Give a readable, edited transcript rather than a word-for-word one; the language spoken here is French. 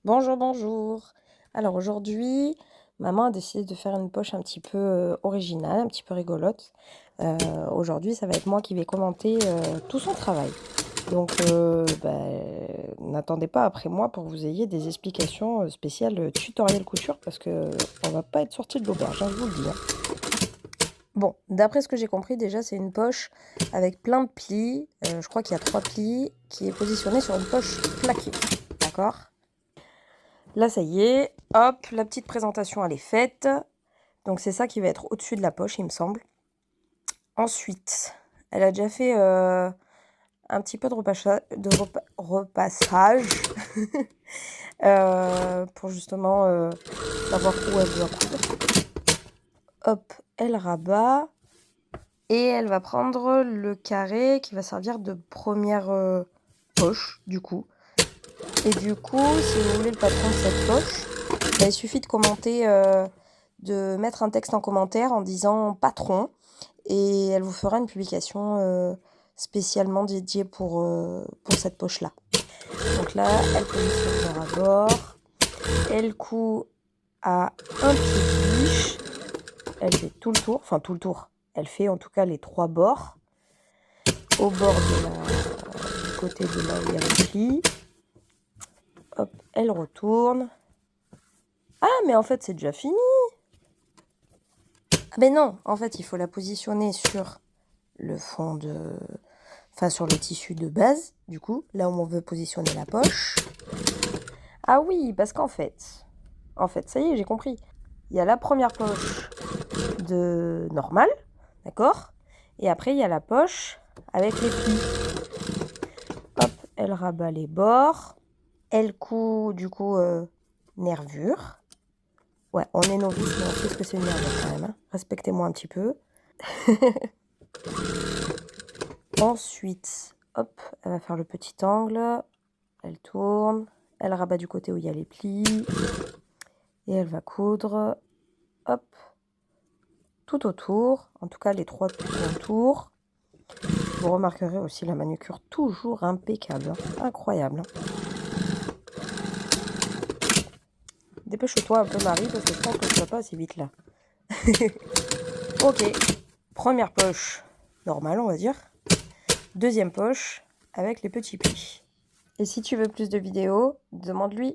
Bonjour, bonjour. Alors aujourd'hui, maman a décidé de faire une poche un petit peu originale, un petit peu rigolote. Aujourd'hui, ça va être moi qui vais commenter tout son travail. Donc, n'attendez pas après moi pour que vous ayez des explications spéciales tutoriel couture parce que on va pas être sorti de l'auberge, hein, je vous le dis, hein. Bon, d'après ce que j'ai compris, déjà, c'est une poche avec plein de plis. Je crois qu'il y a 3 plis qui est positionnée sur une poche plaquée. D'accord? Là, ça y est, hop, la petite présentation, elle est faite. Donc, c'est ça qui va être au-dessus de la poche, il me semble. Ensuite, elle a déjà fait un petit peu de repassage pour justement savoir où elle doit coudre. Hop, elle rabat. Et elle va prendre le carré qui va servir de première poche, du coup. Et du coup, si vous voulez le patron de cette poche, il suffit de commenter, de mettre un texte en commentaire en disant patron et elle vous fera une publication spécialement dédiée pour cette poche-là. Donc là, elle positionne le rabord, elle coud à un pied biche, elle fait tout le tour, enfin tout le tour, elle fait en tout cas les 3 bords, au bord du côté de là où il y a le pli. Hop, elle retourne. Ah, mais en fait, c'est déjà fini. Ah ben non, en fait, il faut la positionner sur le fond de... Enfin, sur le tissu de base, du coup, là où on veut positionner la poche. Ah oui, parce qu'en fait, ça y est, j'ai compris. Il y a la première poche de normale, d'accord? Et après, il y a la poche avec les plis. Hop, elle rabat les bords. Elle coud, du coup, nervure. Ouais, on est novice, mais on sait ce que c'est une nervure quand même, hein. Respectez-moi un petit peu. Ensuite, hop, elle va faire le petit angle. Elle tourne. Elle rabat du côté où il y a les plis. Et elle va coudre, hop, tout autour. En tout cas, les 3 tout autour. Vous remarquerez aussi la manucure toujours impeccable, hein. Incroyable, hein. Dépêche-toi un peu, Marie, parce que je pense que tu vas pas assez vite là. Ok, première poche normale, on va dire. Deuxième poche avec les petits plis. Et si tu veux plus de vidéos, demande-lui.